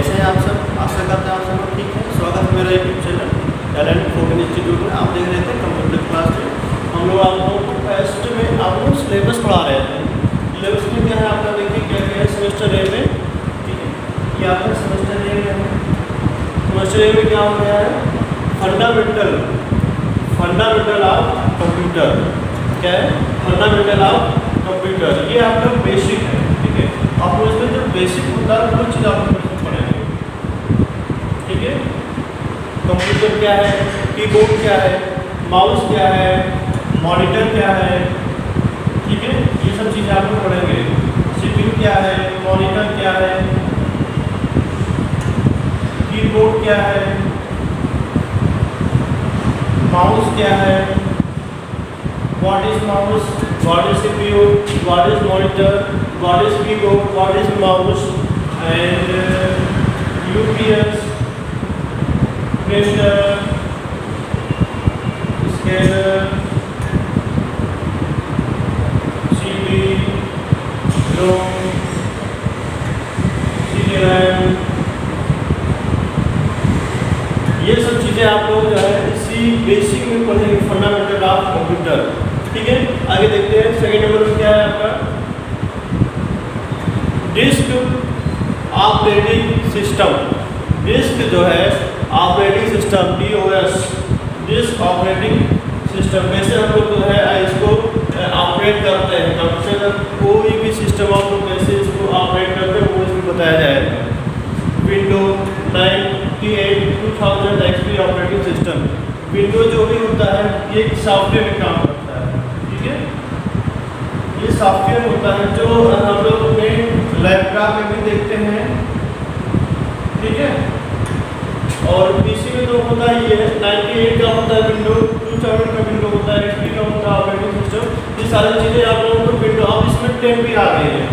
कैसे हैं आप सब? आशा करते हैं आप सब लोग ठीक है। स्वागत है मेरा यूट्यूब चैनल टैलेंट फोकन इंस्टीट्यूट में। आप देख रहे थे कंप्यूटर क्लास में हम लोग आप लोगों को फर्स्ट में आप लोग सिलेबस पढ़ा रहे थे। सिलेबस में क्या है आपका देखिए क्या क्या है सेमेस्टर ए में, ठीक है। ये आपका सेमेस्टर ए में है। सेमेस्टर ए में क्या हो गया है? Fundamental of computer. क्या है? Fundamental of computer. ये आपका बेसिक है, ठीक है। आपको इसमें जो बेसिक होता है वो चीज़ आपको पढ़ेंगे, ठीक है। कंप्यूटर क्या है, कीबोर्ड क्या है, माउस क्या है, मॉनिटर क्या है, ठीक है। ये सब चीज़ें आप लोग पढ़ेंगे। सीपीयू क्या है, मॉनिटर क्या है, कीबोर्ड क्या है, माउस क्या है, what is mouse, what is CPU, what is monitor, what is keyboard, what is mouse and UPS, printer, scanner, CD ROM, CD RAM, ये सब चीज़ें आप लोग जो है इसी बेसिक में पढ़ेंगे, फंडामेंटल ऑफ कंप्यूटर, ठीक है। आगे देखते हैं सेकेंड नंबर में क्या है आपका डिस्क ऑपरेटिंग सिस्टम। डिस्क जो है operating system, DOS, disk operating system. कैसे हम लोग जो है इसको ऑपरेट करते हैं, कंप्यूटर कोई भी सिस्टम आप लोग कैसे इसको ऑपरेट करते हैं वो इसमें बताया जाएगा। Window 98 2000 XP operating system. Window जो भी होता है ये सॉफ्टवेयर में काम करता है, ठीक है। ये सॉफ्टवेयर होता है जो हम लोग अपने लैपटॉप में भी देखते हैं, ठीक है। और पीसी में तो होता ही है, 98 का होता है विंडो, 2000 का विंडो होता है, XP का होता है ऑपरेटिंग सिस्टम। ये सारी चीज़ें आप लोगों को विंडो, अब इसमें 10 भी आ गई है,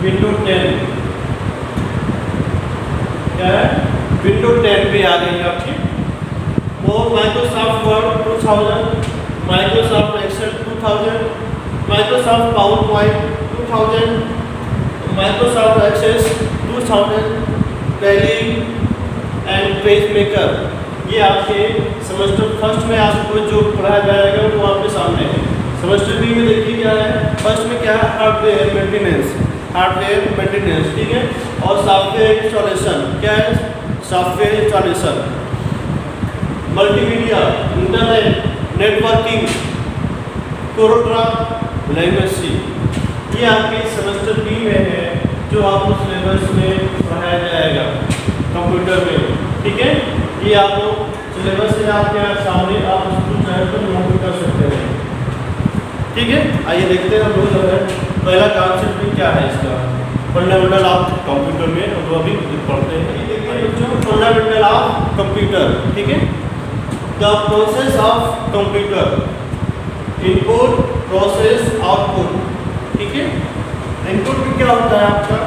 विंडो 10 क्या है, विंडो 10 भी आ गई है आपकी। और Microsoft Word 2000, Microsoft Excel 2000, Microsoft PowerPoint 2000, Microsoft Access 2000, Tally and PageMaker. ये आपके सेमेस्टर फर्स्ट में आपको जो पढ़ाया जाएगा वो आपके सामने है। सेमेस्टर बी में देखिए क्या है, फर्स्ट में क्या है, हार्डवेयर मेंटेनेंस, ठीक है। और सॉफ्टवेयर इंस्टॉलेशन, क्या है, software installation, multimedia, internet, networking, CorelDRAW, language C. ये आपके सेमेस्टर बी में है जो आपको सिलेबस में पढ़ाया जाएगा कंप्यूटर में, ठीक है। ये आप लोग सिलेबस से आपके सामने आप उसको चाहे तो नोट कर सकते हैं, ठीक है। आइए देखते हैं हम लोग जो है पहला कॉन्सेप्ट में क्या है इसका, फंडामेंटल ऑफ कंप्यूटर में हम लोग अभी पढ़ते हैं। देखिए बच्चों, फंडामेंटल ऑफ कंप्यूटर, ठीक है। The process of computer, input, process, output, ठीक है। इनपुट में क्या होता है आपका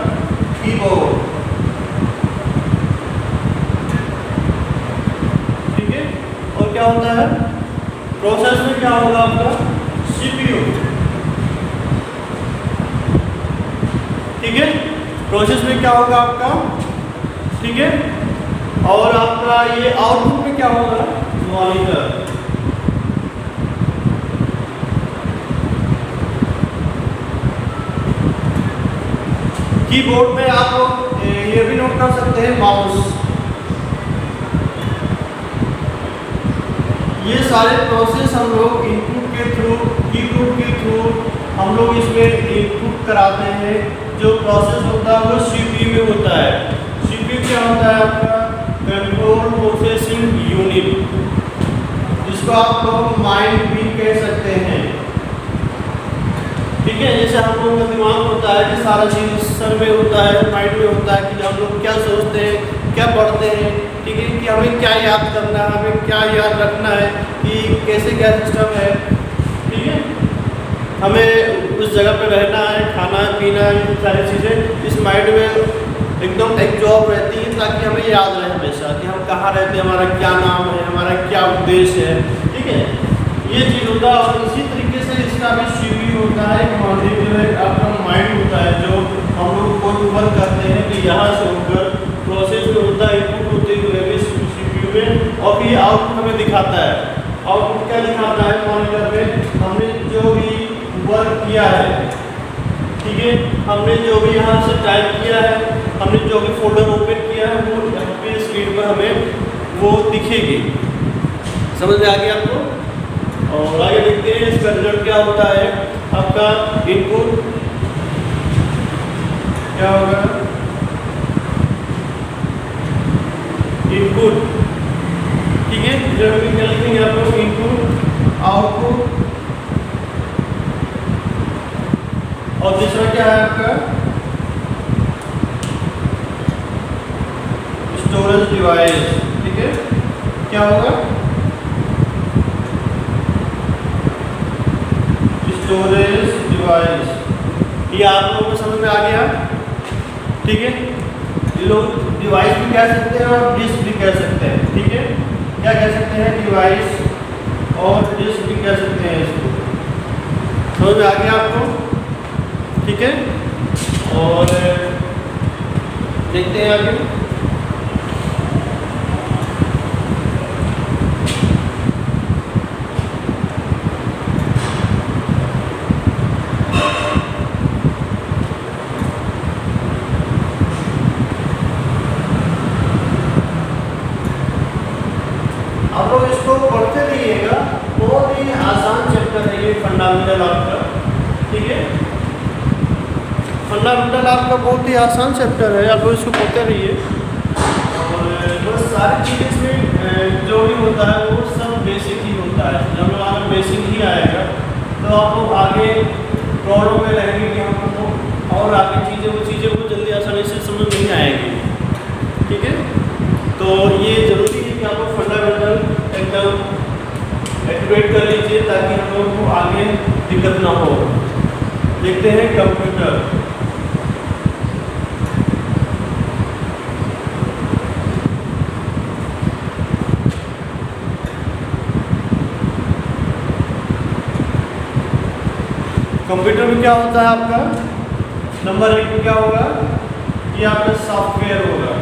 कीबोर्ड, ठीक है। और क्या होता है प्रोसेस में, क्या होगा आपका सीपीयू, ठीक है। प्रोसेस में क्या होगा आपका, ठीक है। और आपका ये आउटपुट में क्या होगा मॉनिटर, कीबोर्ड में आप लोग ये भी नोट कर सकते हैं माउस। ये सारे प्रोसेस हम लोग इनपुट के थ्रू, कीबोर्ड के थ्रू हम लोग इसमें इनपुट कराते हैं। जो प्रोसेस होता है वो सीपीयू में होता है। सीपीयू क्या होता है आपका कंट्रोल प्रोसेसिंग यूनिट, जिसको आप लोग माइंड भी कह सकते हैं, ठीक है। जैसे हम लोगों का दिमाग होता है कि सारा चीज़ सर में होता है, माइंड में होता है कि हम लोग क्या सोचते हैं, क्या पढ़ते हैं, ठीक है, कि हमें क्या याद करना है, हमें क्या याद रखना है, कि कैसे क्या सिस्टम है, ठीक है। हमें उस जगह पे रहना है, खाना पीना, ये सारी चीज़ें इस माइंड में एकदम एक जॉब रहती है, ताकि हमें याद रहे हमेशा कि हम कहाँ रहते हैं, हमारा क्या नाम है, हमारा क्या उद्देश्य है, ठीक है। ये चीज़ होता है। और इसी तरीके से इसका भी सीपीयू होता है, जो है आपका माइंड होता है, जो हम लोग कोई वर्क करते हैं कि यहाँ से होकर प्रोसेस और फिर आउटपुट हमें दिखाता है। आउटपुट क्या दिखाता है मॉनिटर में, हमने जो भी वर्क किया है, ठीक है, हमने जो भी यहाँ से टाइप किया है, हमने जो भी फोल्डर ओपन किया है वो यहाँ पे स्क्रीन पर हमें वो दिखेगी। समझ में आ गया आपको? और आगे देखते हैं इसका रिजल्ट क्या होता है। आपका इनपुट क्या होगा, इनपुट, ठीक है, रिजल्ट में क्या लिखेंगे आप लोग, इनपुट, आउटपुट, और दूसरा क्या है आपका स्टोरेज डिवाइस, ठीक है, क्या होगा स्टोरेज डिवाइस। ये आप लोगों को समझ में आ गया, ठीक है। ये लोग डिवाइस भी कह सकते हैं और डिस्क भी कह सकते हैं, ठीक है, क्या कह सकते हैं, डिवाइस और डिस्क भी कह सकते हैं। इसको समझ में आ गया आपको, ठीक है। और देखते हैं आगे। आप लोग इसको पढ़ते रहिएगा, बहुत ही आसान चैप्टर है ये फंडामेंटल आपका, ठीक है। फंडामेंटल आपका बहुत ही आसान चैप्टर है, आप लोग इसको पढ़ते रहिए। और बस सारी चीज़ें इसमें जो भी होता है वो सब बेसिक ही होता है। जब अगर बेसिक ही आएगा तो आप लोग आगे प्रॉब्लम में रहेंगे कि हमको और आगे चीज़ें वो जल्दी आसानी से समझ नहीं आएगी, ठीक है। तो ये जरूरी है कि आप लोग फंडामेंटल एकदम एक्टिवेट कर लीजिए ताकि हम लोग को आगे दिक्कत ना हो। देखते हैं कंप्यूटर। कंप्यूटर में क्या होता है आपका, नंबर 1 में क्या होगा, ये आपका सॉफ्टवेयर होगा,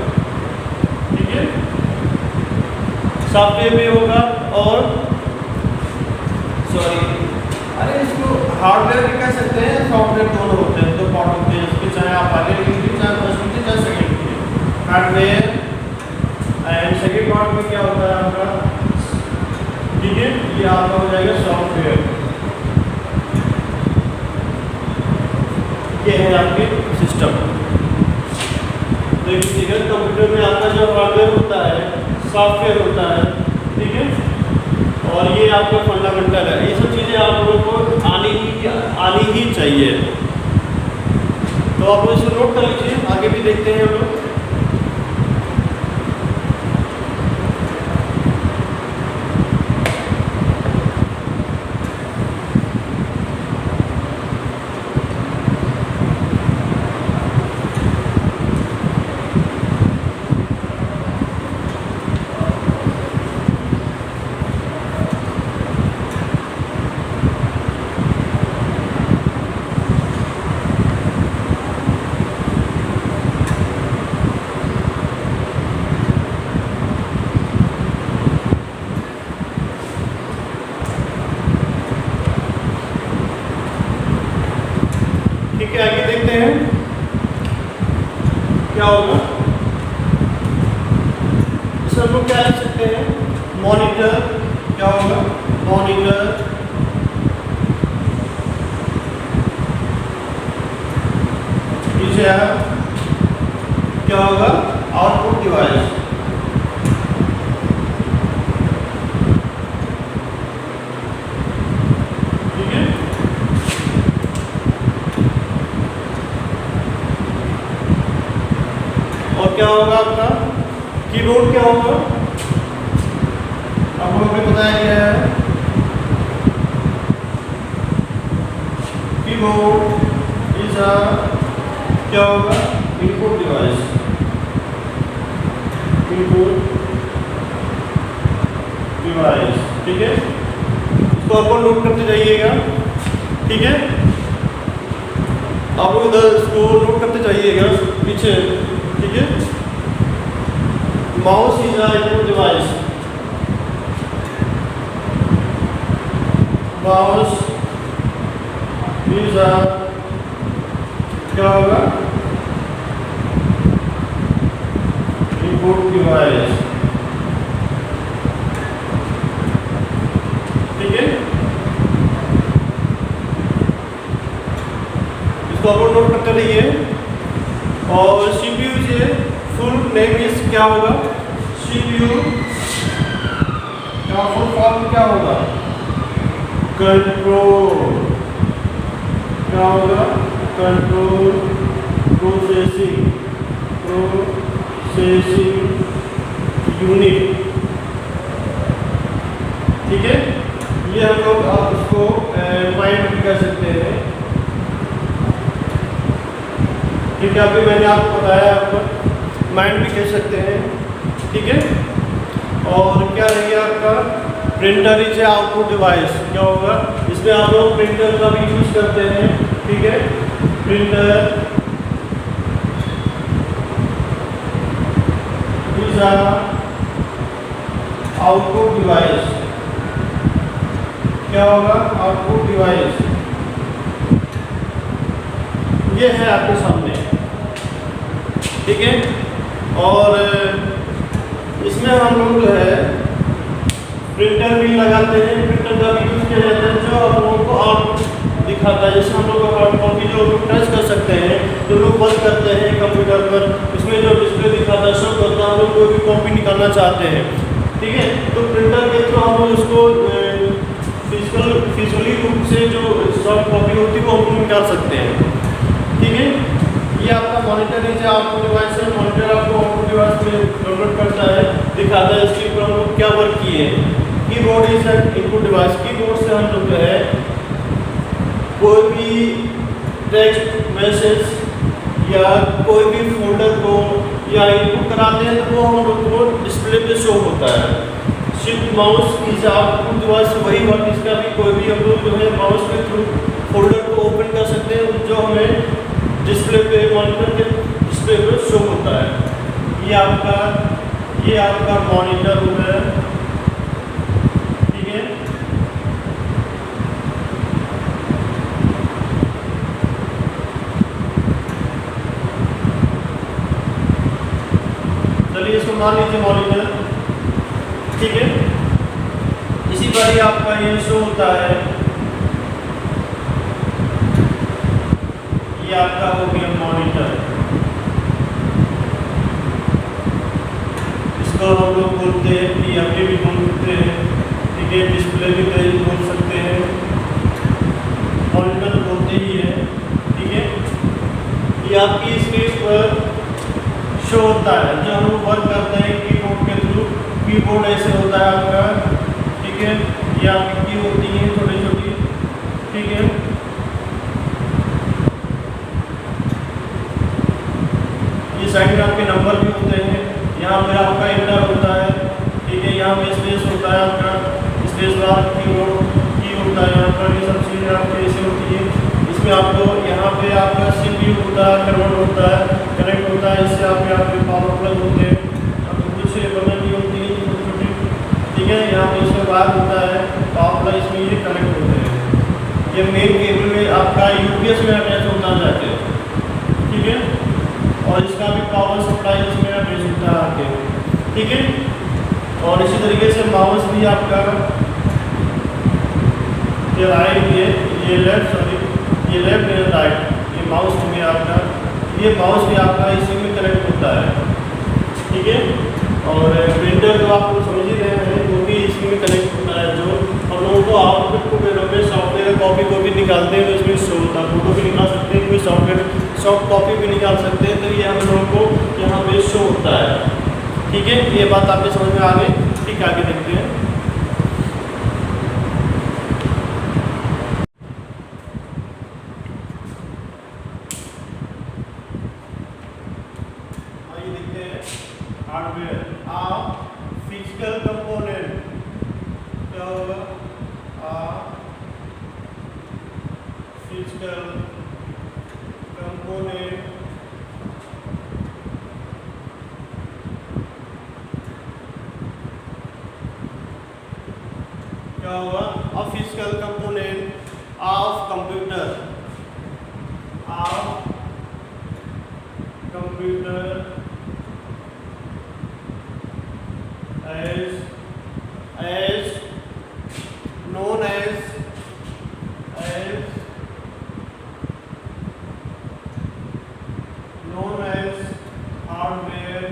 ठीक है, सॉफ्टवेयर भी होगा। और सॉरी, अरे इसको हार्डवेयर भी कह सकते हैं, सॉफ्टवेयर दोनों होते हैं, दो पार्ट होते हैं इसके, चाहे आप आगे लिखिए, चाहे फर्स्ट लिखिए, चाहे सेकेंड लिखिए, हार्डवेयर। एंड सेकेंड पार्ट में क्या होता है आपका, ठीक है, ये आपका हो जाएगा सॉफ्टवेयर। ये है आपके सिस्टम। देखिएगा कंप्यूटर में आपका जो हार्डवेयर होता है, सॉफ्टवेयर होता है, ठीक है, और ये आपका फंडामेंटल है। ये सब चीज़ें आप लोगों को आनी ही चाहिए। तो आप लोग इसको नोट कर लीजिए, आगे भी देखते हैं हम लोग। ठीक है, आगे देखते हैं क्या होगा। इसे हम लोग क्या लिख सकते हैं, मॉनिटर, क्या होगा, मॉनिटर, पीछे क्या होगा, आउटपुट डिवाइस, ठीक है। और क्या होगा आपका कीबोर्ड, क्या होगा, आप लोगों को बताया गया है कीबोर्ड इज क्या होगा, इनपुट डिवाइस, इनपुट डिवाइस, ठीक है। इसको आपको नोट करते जाइएगा, ठीक है, आप लोग इधर इसको नोट करते जाइएगा पीछे, ठीक है। Mouse is input device, mouse is क्या होगा, इनपुट डिवाइस। ठीक है, इसको आप नोट करते रहिए। और सीपीयू से फुल नेम इज क्या होगा, सीपीयू का फुल फॉर्म क्या होगा, कंट्रोल, क्या होगा, कंट्रोल प्रोसेसिंग यूनिट। ठीक है, ये हम लोग आप उसको माइंड भी कर सकते हैं। ठीक है, अभी मैंने आपको बताया, आपको माइंड भी कह सकते हैं। ठीक है, और क्या रहेगा आपका, प्रिंटर इज आउटपुट डिवाइस। क्या होगा, इसमें आप लोग प्रिंटर का भी यूज करते हैं। ठीक है, प्रिंटर इज आउटपुट डिवाइस। क्या होगा, आउटपुट डिवाइस। ये है आपके सामने। ठीक है, और इसमें हम लोग जो है प्रिंटर भी लगाते हैं, प्रिंटर का भी यूज किया जाता है, जो हम लोगों को आउटपुट दिखाता है। जैसे हम लोग हार्ड कॉपी जो टच कर सकते हैं, जो लोग बंद करते हैं कंप्यूटर पर, उसमें जो डिस्प्ले दिखाता है, सब करता है, हम लोग कोई भी कॉपी निकालना चाहते हैं। ठीक है, तो प्रिंटर के थ्रू हम लोग उसको फिजिकली रूप से जो सॉफ्ट कॉपी होती है वो हम लोग निकाल सकते हैं। ठीक है, ये आपका मॉनिटर है, आउटपुट डिवाइस है। मॉनिटर आपको आउटपुट डिवाइस में डाउनलोड करता है, दिखाता है इसके ऊपर हम लोग क्या वर्क किए हैं। Keyboard is input device. Keyboard से हम लोग जो है कोई भी टेक्स्ट मैसेज या कोई भी फोल्डर को या इनपुट कराते हैं तो वो हम लोग को डिस्प्ले पे शो होता है। Shift mouse is output device, वही वर्क इसका भी। कोई भी हम लोग जो है माउस के थ्रू फोल्डर को ओपन कर सकते हैं, जो हमें डिस्प्ले पे, मॉनिटर के डिस्प्ले पे शो होता है। ये आपका मॉनिटर है। ठीक है, चलिए इसको मान लीजिए मॉनिटर। ठीक है, इसी पर ही आपका ये शो होता है। ये आपका हो गया मॉनिटर। इसको हम लोग बोलते हैं PMD भी बोलते हैं। ठीक है, डिस्प्ले भी बोल सकते हैं, मॉनिटर बोलते ही है। ठीक है, ये आपकी स्क्रीन पर शो होता है, जो हम लोग वर्क करते हैं कीबोर्ड के थ्रू। कीबोर्ड ऐसे होता है आपका। ठीक है, ये आपकी की होती है छोटी छोटी। ठीक है, साइड में आपके नंबर भी होते हैं। यहाँ पे आपका इंटर होता है। ठीक है, यहाँ पे स्पेस होता है, आपका स्पेस बार की होता है। यहाँ पर ये सब चीज़ें आपकी ऐसे होती है। इसमें आपको यहाँ पे आपका CPU होता है, कन्वर्ट होता है, कनेक्ट होता है। इससे आपके पावर प्लग होते हैं, आपको कुछ बटन भी होती है छोटी छोटी। ठीक है, यहाँ पे इसमें बाहर होता है पावर प्लग, इसमें ये कनेक्ट होते हैं। ये मेन केबल में आपका UPS में अटैच होता जाते हैं। ठीक है, और इसका भी पावर सप्लाई इसमें अटैच होता है आगे। ठीक है, और इसी तरीके से माउस भी आपका ये राइट, ये लेफ्ट, सॉरी ये लेफ्ट एंड राइट, ये माउस में आपका, ये माउस भी आपका इसी में कनेक्ट होता है। ठीक है, और प्रिंटर जो आप लोग समझ ही रहे हैं वो भी इसी में कनेक्ट होता है। जो हम लोगों को आउटपुट में सॉफ्टवेयर कॉपी को भी निकालते हैं तो इसमें शो होता है। फोटो भी निकाल सकते हैं, कोई सॉफ्ट कॉपी भी निकाल सकते हैं, तो ये हम लोगों को यहाँ पे शो होता है। ठीक है, ये बात आपके समझ में आ गई। ठीक, आगे देखते हैं। आइए देखते हैं हार्डवेयर। फिजिकल कंपोनेंट क्या होगा, फिजिकल कंपोनेंट क्या होगा, a physical component computer as known as hardware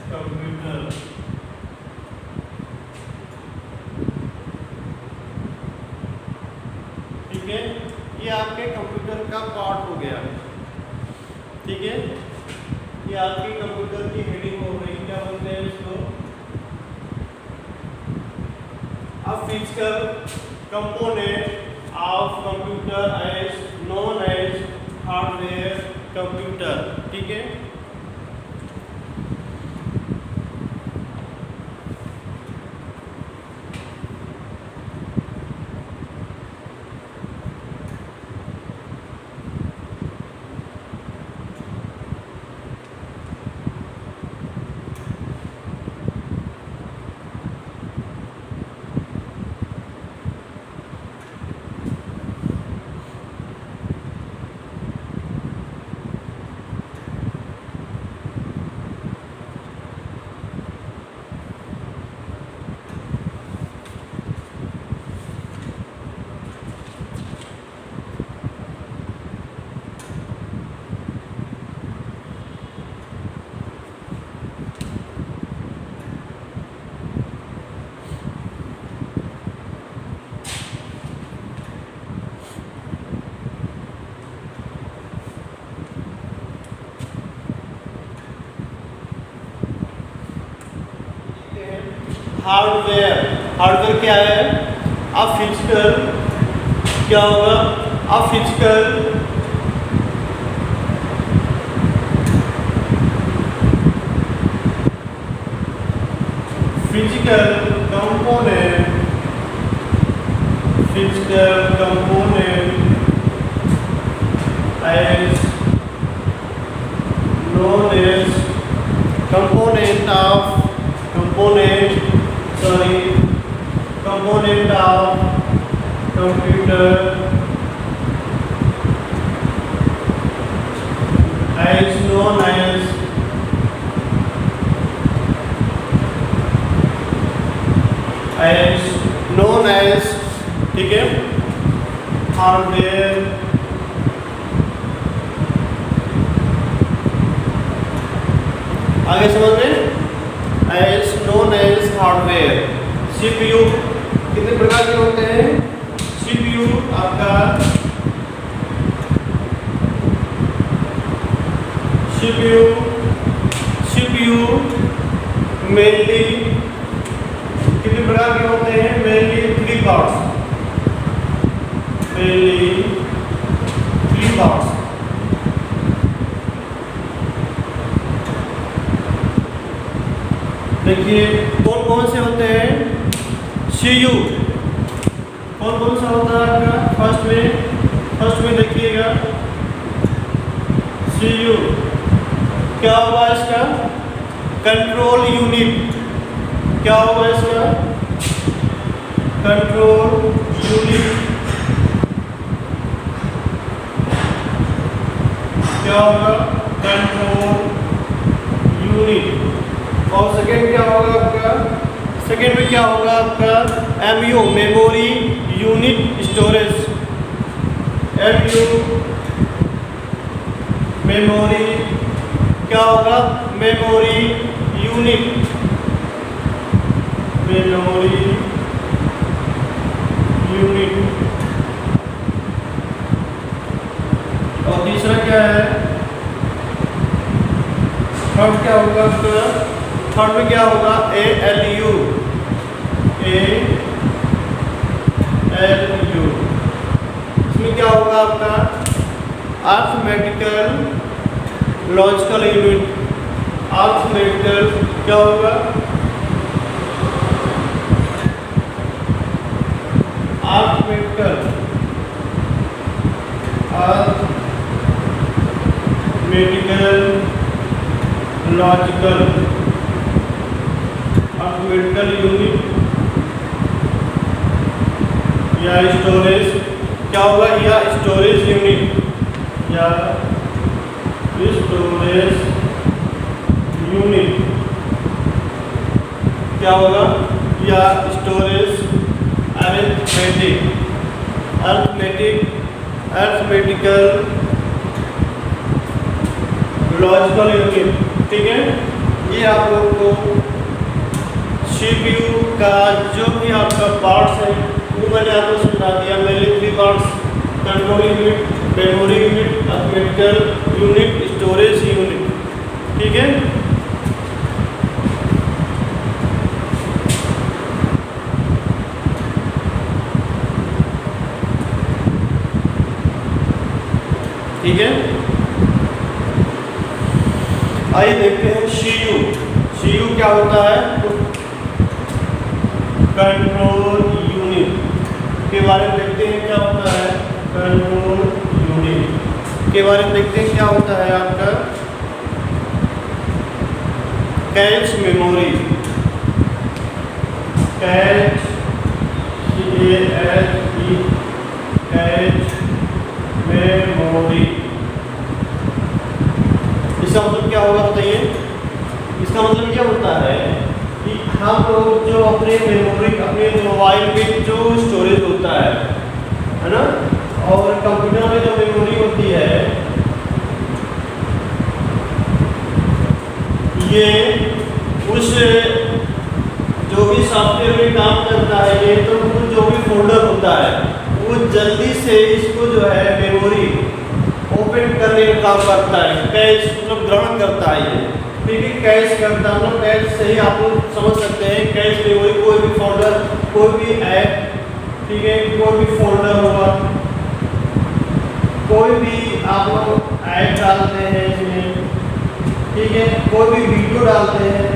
computer ठीक है, ये आपके कंप्यूटर का पार्ट हो गया। ठीक है, ये आपके कंप्यूटर की हेडिंग हो गई, क्या बोलते हैं इसको, a physical component of computer as known as hardware computer। ठीक है, हार्डवेयर क्या है, अब फिजिकल क्या होगा, अब physical component as known as component of computer as known as ठीक है, हार्डवेयर आगे समझ में, as known as hardware. CPU कितने प्रकार के होते हैं, CPU आपका CPU मेनली कितने प्रकार के होते हैं, मेनली 3 पार्ट्स, देखिए कौन कौन से होते हैं, CPU कौन कौन सा होता है आपका, फर्स्ट में देखिएगा CPU क्या होगा इसका, कंट्रोल यूनिट, क्या होगा इसका, कंट्रोल यूनिट, क्या होगा, कंट्रोल यूनिट। और सेकेंड क्या होगा आपका, सेकेंड में क्या होगा आपका, MU memory unit storage, MU memory क्या होगा, मेमोरी यूनिट, और तीसरा क्या है, थर्ड क्या होगा आपका, थर्ड में क्या होगा, ALU इसमें क्या होगा आपका, अरिथमेटिकल लॉजिकल यूनिट, अरिथमेटिकल क्या होगा, अरिथमेटिकल लॉजिकल अरिथमेटिकल यूनिट या स्टोरेज क्या होगा, या स्टोरेज यूनिट, या स्टोरेज यूनिट क्या होगा, या स्टोरेज अरिथमेटिकल लॉजिकल यूनिट। ठीक है, ये आप लोग को CPU का जो भी आपका पार्ट्स है वो मैंने आपको समझा दिया। Mainly 3 parts, control unit, memory unit, arithmetical unit, storage unit. ठीक है, ठीक है। आइए देखते हैं CPU क्या होता है। कंट्रोल यूनिट के बारे में देखते हैं क्या होता है। कंट्रोल यूनिट के बारे में देखते हैं क्या होता है आपका। कैच मेमोरी, कैच मेमोरी, इसका मतलब क्या होगा बताइए। इसका मतलब क्या होता है कि हम लोग जो अपने मेमोरी, अपने मोबाइल में जो स्टोरेज होता है ना, और कंप्यूटर में जो मेमोरी होती है, ये उस जो भी सॉफ्टवेयर में काम करता है, ये तो वो जो भी फोल्डर होता है वो जल्दी से इसको जो है मेमोरी ओपन करने का काम करता है। कैश मतलब ग्रहण करता है ये, ठीक है। कैश करता है मतलब कैश से ही आप लोग समझ सकते हैं। कैश मेमोरी कोई भी फोल्डर, कोई भी ऐप, ठीक है, कोई भी फोल्डर होगा, कोई भी आप लोग ऐप डालते हैं इसमें, ठीक है, कोई भी वीडियो डालते हैं,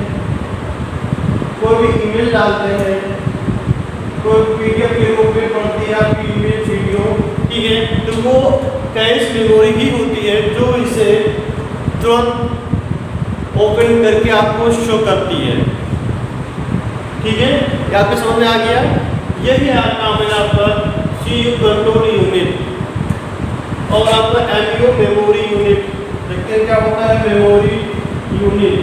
कोई भी ईमेल डालते हैं, कोई PDF के रूप में पढ़ती है आपकी ईमेल, वीडियो, ठीक है, तो वो कैश मेमोरी ही होती है जो इसे तुरंत ओपन करके आपको शो करती है। ठीक है, ये आपके समझ में आ गया। यही नाम है आपका CPU कंट्रोल यूनिट, और आपका MU मेमोरी यूनिट। देखते हैं क्या होता है मेमोरी यूनिट।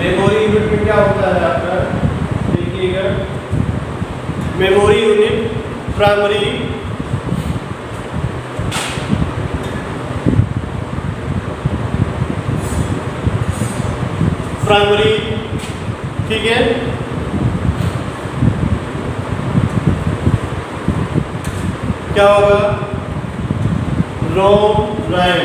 मेमोरी यूनिट में क्या होता है आपका, देखिएगा। मेमोरी यूनिट प्राइमरी, ठीक है, क्या होगा रोम रैम,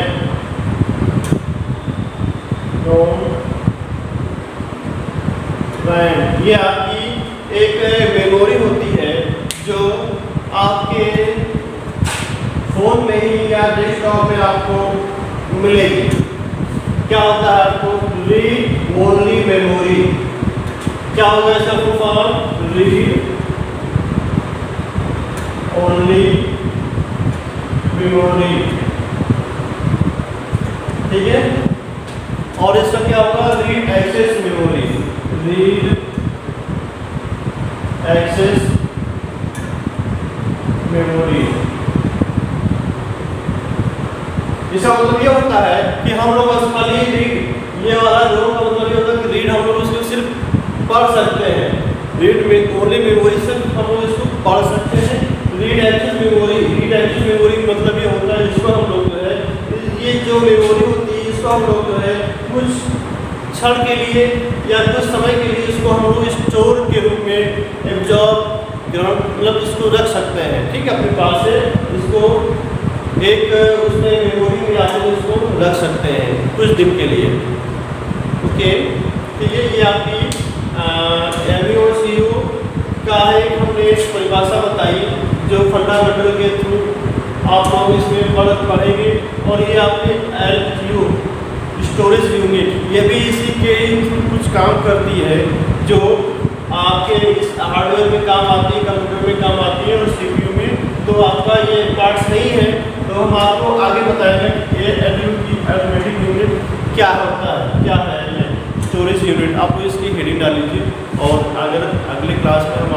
ये आपकी एक मेमोरी होती है जो आपके फोन में ही या डेस्कटॉप में आपको मिलेगी। क्या होता है आपको रीड ओनली मेमोरी। क्या होगा इसका full form, read only memory, ठीक है। और इसका क्या होगा read access memory, read access memory. इसका मतलब ये होता है कि हम लोग बस खाली रीड, ये वाला रोम का मतलब ये होता है कि रीड हम लोग उसको सिर्फ पढ़ सकते हैं। रीड में ओनली मेमोरी से हम लोग इसको पढ़ सकते हैं। Read access memory, read access memory मतलब ये होता है इसको हम लोग जो है, ये जो मेमोरी होती है इसको हम लोग जो है कुछ क्षण के लिए या कुछ समय के लिए इसको हम लोग स्टोर के रूप में एब्जॉर्ब मतलब इसको रख सकते हैं, ठीक है। अपने पास से इसको एक उसमें मेमोरी में आप लोग इसको रख सकते हैं कुछ दिन के लिए, ओके। ठीक है, ये आपकी MU और CU का एक हमने परिभाषा बताई जो फंडामेंटल के थ्रू आप लोग इसमें पढ़ेंगे। और ये आपके LQ स्टोरेज यूनिट, ये भी इसी के कुछ काम करती है जो आपके इस हार्डवेयर में काम आती है, कंप्यूटर में काम आती है और CPU में। तो आपका ये पार्ट्स नहीं है, तो हम आपको आगे बताएंगे कि ये अरिथमेटिक यूनिट क्या होता है, क्या है ये स्टोरेज यूनिट। आप इसकी हेडिंग डाल लीजिए और अगर अगले क्लास में हम